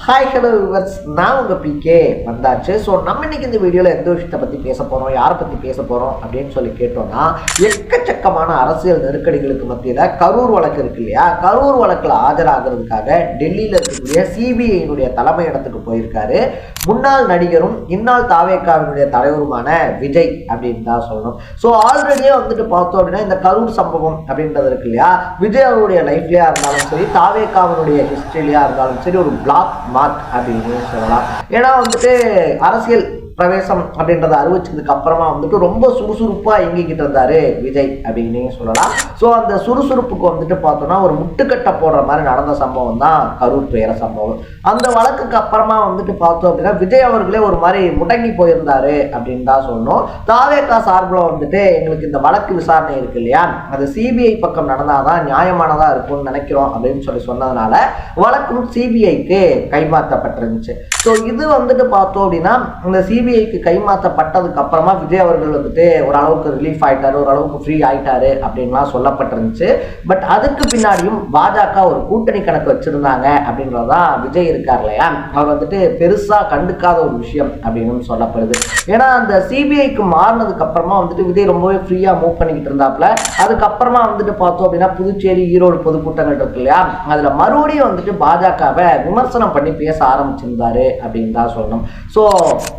Hi hello viewers, நான் உங்கள் PK வந்தாச்சு. ஸோ நம்ம இன்னைக்கு இந்த வீடியோவில் எந்த விஷயத்தை பற்றி பேச போகிறோம், யாரை பற்றி பேச போகிறோம் அப்படின்னு சொல்லி கேட்டோம்னா, எக்கச்சக்கமான அரசியல் நெருக்கடிகளுக்கு மத்தியில் கரூர் வழக்கு இருக்கு இல்லையா, கரூர் வழக்கில் ஆஜராகிறதுக்காக டெல்லியில் இருக்கக்கூடிய சிபிஐனுடைய தலைமை இடத்துக்கு போயிருக்காரு முன்னாள் நடிகரும் இந்நாள் தாவேக்காவினுடைய தலைவருமான விஜய் அப்படின்னு தான் சொல்லணும். ஸோ ஆல்ரெடியே வந்துட்டு பார்த்தோம் அப்படின்னா இந்த கரூர் சம்பவம் அப்படின்றது இருக்கு இல்லையா, விஜய் அவருடைய லைஃப்லேயா இருந்தாலும் சரி, தாவேக்காவினுடைய ஹிஸ்ட்ரியிலையா இருந்தாலும் சரி, ஒரு பிளாக் மார்க் அப்படின்னு சொல்லலாம். ஏன்னா வந்துட்டு அரசியல் பிரவேசம் அப்படின்றத அறிவிச்சதுக்கு அப்புறமா வந்துட்டு ரொம்ப சுறுசுறுப்பாக இயங்கிக்கிட்டு இருந்தாரு விஜய் அப்படின்னு சொல்லலாம். ஸோ அந்த சுறுசுறுப்புக்கு வந்துட்டு பார்த்தோம்னா ஒரு முட்டுக்கட்டை போடுற மாதிரி நடந்த சம்பவம் தான் கரூர் துயர சம்பவம். அந்த வழக்குக்கு அப்புறமா வந்துட்டு பார்த்தோம் அப்படின்னா விஜய் அவர்களே ஒரு மாதிரி முடங்கி போயிருந்தாரு அப்படின்னு தான் சொல்லணும். தாவேகா சார்பில் வந்துட்டு எங்களுக்கு இந்த வழக்கு விசாரணை இருக்கு இல்லையா, அது சிபிஐ பக்கம் நடந்தாதான் நியாயமானதா இருக்கும்னு நினைக்கிறோம் அப்படின்னு சொன்னதுனால வழக்கும் சிபிஐக்கு கைமாற்றப்பட்டிருந்துச்சு. ஸோ இது வந்துட்டு பார்த்தோம் அப்படின்னா இந்த சிபிஐக்கு கைமாற்றப்பட்டதுக்கு அப்புறமா விஜய் அவர்கள் வந்துட்டு ஓரளவுக்கு ரிலீஃப் ஆயிட்டாரு, ஓரளவுக்கு ஃப்ரீ ஆயிட்டாரு அப்படின்லாம் சொல்லப்பட்டிருந்துச்சு. பட் அதுக்கு பின்னாடியும் பாஜக ஒரு கூட்டணி கணக்கு வச்சிருந்தாங்க அப்படின்றதான் விஜய் இருக்கார் இல்லையா, அவர் வந்துட்டு பெருசா கண்டுக்காத ஒரு விஷயம் அப்படின்னு சொல்லப்படுது. ஏன்னா அந்த சிபிஐக்கு மாறினதுக்கு அப்புறமா வந்துட்டு விஜய் ரொம்பவே ஃப்ரீயா மூவ் பண்ணிக்கிட்டு இருந்தாப்புல. அதுக்கப்புறமா வந்துட்டு பார்த்தோம் அப்படின்னா புதுச்சேரி ஈரோடு பொதுக்கூட்டங்கள் இருக்கு இல்லையா, அதுல மறுபடியும் வந்துட்டு பாஜகவை விமர்சனம் பண்ணி பேச ஆரம்பிச்சிருந்தாரு அப்படின்னு தான் சொல்லணும். ஸோ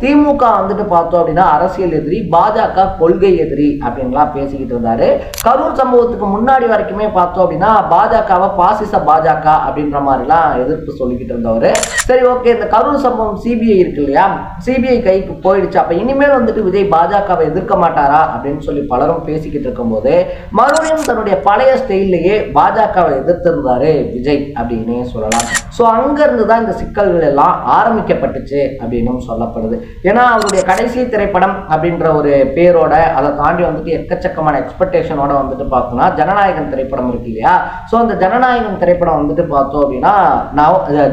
திமுக வந்துட்டு பார்த்தோம் அப்படின்னா அரசியல் எதிரி, பாஜக கொள்கை எதிரி அப்படின்லாம் பேசிக்கிட்டு இருந்தாரு. கரூர் சம்பவத்துக்கு முன்னாடி வரைக்குமே பார்த்தோம் அப்படின்னா பாஜகவை பாசிச பாஜக அப்படின்ற மாதிரிலாம் எதிர்ப்பு சொல்லிக்கிட்டு இருந்தவர். சரி ஓகே, இந்த கரூர் சம்பவம் சிபிஐ இருக்கு இல்லையா, சிபிஐ கைக்கு போயிடுச்சு, அப்ப இனிமேல் வந்துட்டு விஜய் பாஜகவை எதிர்க்க மாட்டாரா அப்படின்னு சொல்லி பலரும் பேசிக்கிட்டு இருக்கும் போது மறுபடியும் தன்னுடைய பழைய ஸ்டைல்லையே பாஜகவை எதிர்த்திருந்தாரு விஜய் அப்படின்னே சொல்லலாம். ஸோ அங்க இருந்துதான் இந்த சிக்கல்கள் எல்லாம் ஆரம்பிக்கப்பட்டுச்சு அப்படின்னு சொல்லப்படுது. ஏன்னா அவருடைய கடைசி திரைப்படம் அப்படின்ற ஒரு பேரோட அதை தாண்டி வந்துட்டு எக்கச்சக்கமான எக்ஸ்பெக்டேஷனோட வந்துட்டு பார்த்தோம்னா ஜனநாயகன் திரைப்படம் இருக்கு இல்லையா. ஸோ அந்த ஜனநாயகன் திரைப்படம் வந்துட்டு பார்த்தோம் அப்படின்னா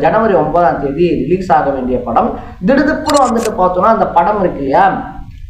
ஜனவரி 9ஆம் தேதி ரிலீஸ் ஆக வேண்டிய படம் திடுதிப்புன்னு வந்துட்டு பார்த்தோம்னா அந்த படம் இருக்கு இல்லையா,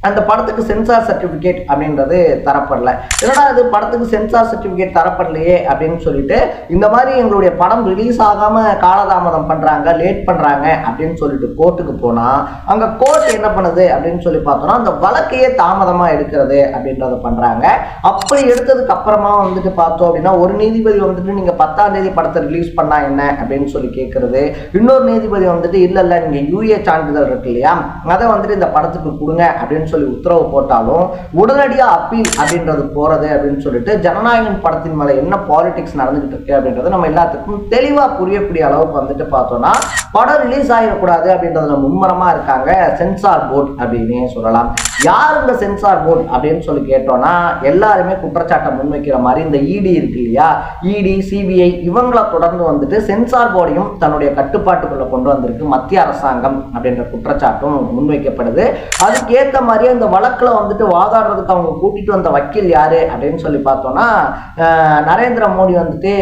அந்த படத்துக்கு சென்சார் சர்டிஃபிகேட் அப்படின்றது தரப்படல. என்னடா இது படத்துக்கு சென்சார் சர்டிஃபிகேட் தரப்படலையே அப்படின்னு சொல்லிட்டு இந்த மாதிரி எங்களுடைய படம் ரிலீஸ் ஆகாம காலதாமதம் பண்றாங்க, லேட் பண்றாங்க அப்படின்னு சொல்லிட்டு கோர்ட்டுக்கு போனா அங்க கோர்ட் என்ன பண்ணுது அப்படின்னு சொல்லி பார்த்தோம்னா அந்த வழக்கையே தாமதமா எடுக்கிறது அப்படின்றத பண்றாங்க. அப்படி எடுத்ததுக்கு அப்புறமா வந்துட்டு பார்த்தோம் அப்படின்னா ஒரு நீதிபதி வந்துட்டு நீங்க 10ஆம் தேதி படத்தை ரிலீஸ் பண்ணா என்ன அப்படின்னு சொல்லி கேட்கறது, இன்னொரு நீதிபதி வந்துட்டு இல்ல நீங்க யூஏ சான்றிதழ் இருக்கு இல்லையா அதை வந்துட்டு இந்த படத்துக்கு கொடுங்க அப்படின்னு சொல்லி உத்தரவு போட்டாலும் உடனடியா அப்பீல் அப்படின்றது போறது அப்படின்னு சொல்லிட்டு ஜனநாயகன் படத்தின் மேல என்ன பாலிடிக்ஸ் நடந்துகிட்டு இருக்கு அப்படின்றது நம்ம எல்லாத்துக்கும் தெளிவா புரியக்கூடிய அளவுக்கு வந்துட்டு பார்த்தோம்னா படம் ரிலீஸ் ஆகிடக்கூடாது அப்படின்றதுல மும்முரமா இருக்காங்க சென்சார் போர்டு அப்படின்னே சொல்லலாம். யார் இந்த சென்சார் போர்டு அப்படின்னு சொல்லி கேட்டோம்னா எல்லாருமே குற்றச்சாட்டை முன்வைக்கிற மாதிரி இந்த இடி இருக்கு இல்லையா, இடி சிபிஐ இவங்களை தொடர்ந்து வந்துட்டு சென்சார் போர்டையும் தன்னுடைய கட்டுப்பாட்டுக்குள்ள கொண்டு வந்திருக்கு மத்திய அரசாங்கம் அப்படின்ற குற்றச்சாட்டும் முன்வைக்கப்படுது. அதுக்கு ஏற்ற மாதிரி இந்த வழக்குல வந்துட்டு வாதாடுறதுக்கு அவங்க கூட்டிட்டு வந்த வக்கீல் யாரு அப்படின்னு சொல்லி பார்த்தோம்னா நரேந்திர மோடி வந்துட்டு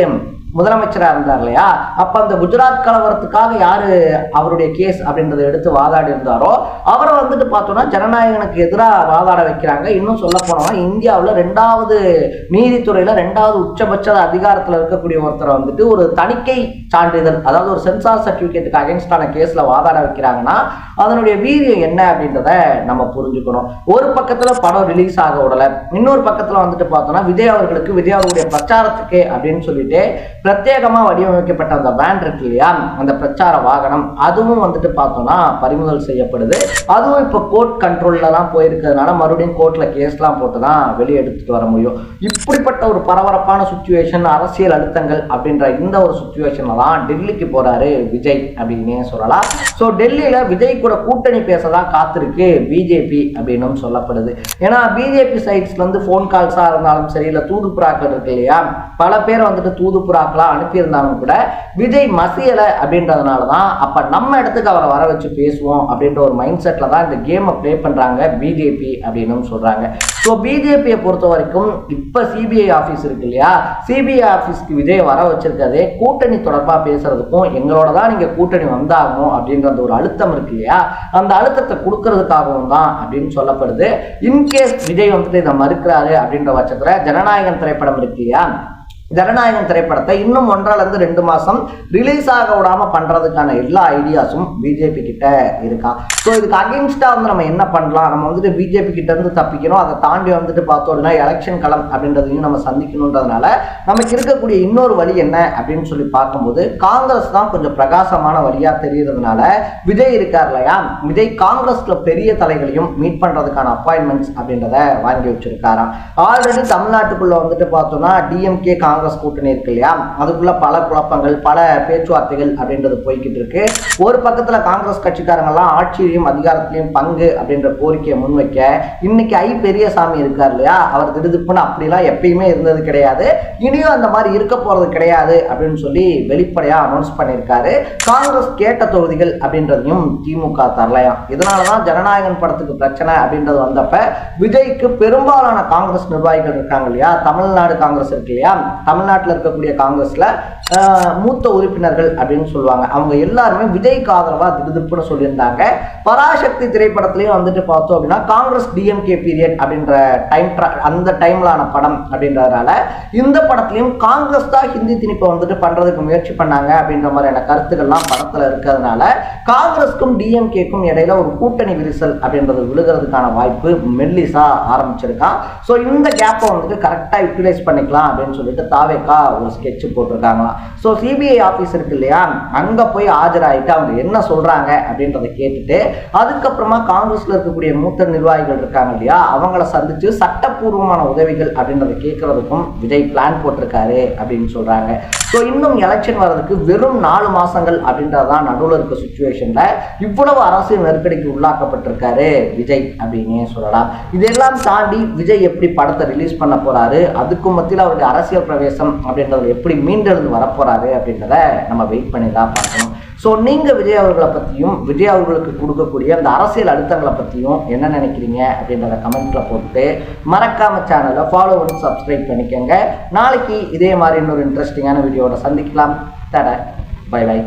முதலமைச்சராக இருந்தார் இல்லையா, அப்ப அந்த குஜராத் கலவரத்துக்காக யாரு அவருடைய கேஸ் அப்படின்றத எடுத்து வாதாடி இருந்தாரோ அவரை வந்துட்டு பார்த்தோம்னா ஜனநாயகனுக்கு எதிராக வாதாட வைக்கிறாங்க. இன்னும் சொல்ல போனோம்னா இந்தியாவில் 2வது நீதித்துறையில 2வது உச்சபட்ச அதிகாரத்தில் இருக்கக்கூடிய ஒருத்தரை வந்துட்டு ஒரு தணிக்கை சான்றிதழ் அதாவது ஒரு சென்சார் சர்டிபிகேட்டுக்கு அகைன்ஸ்டான கேஸ்ல வாதாட வைக்கிறாங்கன்னா அதனுடைய வீரியம் என்ன அப்படின்றத நம்ம புரிஞ்சுக்கணும். ஒரு பக்கத்துல படம் ரிலீஸ் ஆக விடல, இன்னொரு பக்கத்துல வந்துட்டு பார்த்தோம்னா விஜய் அவர்களுக்கு விஜய் அவருடைய பிரச்சாரத்துக்கு அப்படின்னு சொல்லிட்டு பிரத்யேகமா வடிவமைக்கப்பட்ட அந்த வேன் இருக்கு இல்லையா, அந்த பிரச்சார வாகனம் அதுவும் வந்துட்டு பார்த்தோம்னா பறிமுதல் செய்யப்படுது. அதுவும் இப்போ கோர்ட் கண்ட்ரோல்ல தான் போயிருக்கிறதுனால மறுபடியும் கோர்ட்ல கேஸ்லாம் போட்டு தான் வெளியே எடுத்துட்டு வர முடியும். இப்படிப்பட்ட ஒரு பரபரப்பான சுச்சுவேஷன், அரசியல் அழுத்தங்கள் அப்படின்ற இந்த ஒரு சுச்சுவேஷன்ல தான் டெல்லிக்கு போறாரு விஜய் அப்படின்னே சொல்லலாம். ஸோ டெல்லியில விஜய் கூட கூட்டணி பேசதான் காத்திருக்கு பிஜேபி அப்படின்னு சொல்லப்படுது. ஏன்னா பிஜேபி சைட்ஸ்ல இருந்து போன் கால்ஸா இருந்தாலும் சரி, இல்ல தூதுப்புறாக்கள் இருக்கு இல்லையா, பல பேர் வந்துட்டு தூதுப்புறா அனுப்பியிருந்தாலும் கூட விஜய் மசியல அப்படின்றதுனாலதான் அப்ப நம்ம இடத்துக்கு அவரை வர வச்சு பேசுவோம் அப்படின்ற ஒரு மைண்ட் செட்ல தான் இந்த கேமை பிளே பண்றாங்க பிஜேபி அப்படின்னு சொல்றாங்க. ஸோ பிஜேபியை பொறுத்த வரைக்கும் இப்போ சிபிஐ ஆஃபீஸ் இருக்கு இல்லையா, சிபிஐ ஆஃபீஸ்க்கு விஜய் வர வச்சிருக்கதே கூட்டணி தொடர்பாக பேசுறதுக்கும் எங்களோட தான் நீங்கள் கூட்டணி வந்தாகணும் அப்படின்ற அந்த ஒரு அழுத்தம் இருக்கு இல்லையா, அந்த அழுத்தத்தை கொடுக்கறதுக்காகவும் தான் அப்படின்னு சொல்லப்படுது. இன்கேஸ் விஜய் வந்துட்டு இதை மறுக்கிறாரு அப்படின்ற பட்சத்தில் ஜனநாயகன் திரைப்படம் இருக்கு இல்லையா, ஜனநாயகன் திரைப்படத்தை இன்னும் 1.5 to 2 மாசம் ரிலீஸ் ஆக விடாம பண்றதுக்கான எல்லா ஐடியாஸும் பிஜேபி கிட்ட இருக்கா. ஸோ இதுக்கு அகென்ஸ்டா வந்து நம்ம என்ன பண்ணலாம், நம்ம வந்துட்டு பிஜேபி கிட்ட இருந்து தப்பிக்கணும், அதை தாண்டி வந்துட்டு பார்த்தோம் அப்படின்னா எலெக்ஷன் களம் அப்படின்றதையும் நம்ம சந்திக்கணுன்றதுனால நமக்கு இருக்கக்கூடிய இன்னொரு வழி என்ன அப்படின்னு சொல்லி பார்க்கும்போது காங்கிரஸ் தான் கொஞ்சம் பிரகாசமான வழியா தெரியறதுனால விஜய் இருக்கார் இல்லையா, விஜய் காங்கிரஸ்ல பெரிய தலைகளையும் மீட் பண்றதுக்கான அப்பாயின்மெண்ட்ஸ் அப்படின்றத வாங்கி வச்சிருக்காராம். ஆல்ரெடி தமிழ்நாட்டுக்குள்ள வந்துட்டு பார்த்தோம்னா டிஎம்கே காங்கிரஸ் கூட்டணி இருக்கு இல்லையா, அதுக்குள்ள பல குழப்பங்கள் பல பேச்சுவார்த்தைகள் அப்படின்றது போய்கிட்டு இருக்கு. ஒரு பக்கத்துல காங்கிரஸ் கட்சிக்காரங்க எல்லாம் ஆட்சியிலையும் அதிகாரத்திலையும் பங்கு அப்படின்ற கோரிக்கையை முன்வைக்க இன்னைக்கு பெரியசாமி இருக்கார் இல்லையா, அவர் திடுதிப்புன்னு அப்படிலாம் எப்பயுமே இருந்தது கிடையாது, இனியும் அந்த மாதிரி இருக்க போறது கிடையாது அப்படின்னு சொல்லி வெளிப்படையா அனௌன்ஸ் பண்ணியிருக்காரு. காங்கிரஸ் கேட்ட தொகுதிகள் அப்படின்றதையும் திமுக தரலையா. இதனாலதான் ஜனநாயகன் படத்துக்கு பிரச்சனை அப்படின்றது வந்தப்ப விஜய்க்கு பெரும்பாலான காங்கிரஸ் நிர்வாகிகள் இருக்காங்க இல்லையா, தமிழ்நாடு காங்கிரஸ் இருக்கு இல்லையா, தமிழ்நாட்டில் இருக்கக்கூடிய காங்கிரஸ்ல மூத்த உறுப்பினர்கள் அப்படின்னு சொல்லுவாங்க, அவங்க எல்லாருமே விஜய்க்கு ஆதரவா திடுதிப்புன்னு சொல்லியிருந்தாங்க. பராசக்தி திரைப்படத்திலையும் வந்துட்டு பார்த்தோம் அப்படின்னா காங்கிரஸ் டிஎம்கே பீரியட் அப்படின்ற அந்த டைம்லான படம் அப்படின்றதுனால இந்த படத்திலையும் காங்கிரஸ் தான் ஹிந்தி திணிப்பை வந்துட்டு பண்றதுக்கு முயற்சி பண்ணாங்க அப்படின்ற மாதிரியான கருத்துக்கள்லாம் படத்துல இருக்கிறதுனால காங்கிரஸ்க்கும் டிஎம்கேக்கும் இடையில ஒரு கூட்டணி விரிசல் அப்படின்றது விழுகிறதுக்கான வாய்ப்பு மெல்லிசா ஆரம்பிச்சிருக்கான். ஸோ இந்த கேப்பை வந்துட்டு கரெக்டா யூட்டிலைஸ் பண்ணிக்கலாம் அப்படின்னு சொல்லிட்டு தாவேக்கா ஒரு ஸ்கெட்ச் போட்டிருக்காங்களாம். ஸோ சிபிஐ ஆஃபீஸ் இருக்கு இல்லையா, அங்கே போய் ஆஜராகிட்டு அவங்க என்ன சொல்கிறாங்க அப்படின்றத கேட்டுட்டு அதுக்கப்புறமா காங்கிரஸில் இருக்கக்கூடிய மூத்த நிர்வாகிகள் இருக்காங்க இல்லையா, அவங்கள சந்தித்து சட்டப்பூர்வமான உதவிகள் அப்படின்றத கேட்கறதுக்கும் விஜய் பிளான் போட்டிருக்காரு அப்படின்னு சொல்கிறாங்க. ஸோ இன்னும் எலெக்ஷன் வர்றதுக்கு வெறும் 4 மாதங்கள் அப்படின்றதான் நடுவில் இருக்க சுச்சுவேஷனில் இவ்வளவு அரசியல் நெருக்கடிக்கு உள்ளாக்கப்பட்டிருக்காரு விஜய் அப்படின்னே சொல்லலாம். இதெல்லாம் தாண்டி விஜய் எப்படி படத்தை ரிலீஸ் பண்ண போறாரு, அதுக்கும் மத்தியில் அவருடைய அரசியல் பிரவேசம் அப்படின்றது எப்படி மீண்டெழுந்து வரப்போறாரு அப்படின்றத நம்ம வெயிட் பண்ணி தான் பார்க்கணும். ஸோ நீங்கள் விஜய் அவர்களை பற்றியும் விஜய் அவர்களுக்கு கொடுக்கக்கூடிய அந்த அரசியல் அழுத்தங்களை பற்றியும் என்ன நினைக்கிறீங்க அப்படின்றத கமெண்ட்ல போட்டு மறக்காம சேனலை ஃபாலோ பண்ணி சப்ஸ்கிரைப் பண்ணிக்கோங்க. நாளைக்கு இதே மாதிரி இன்னொரு இன்ட்ரெஸ்டிங்கான வீடியோட சந்திக்கலாம். தட பை பை.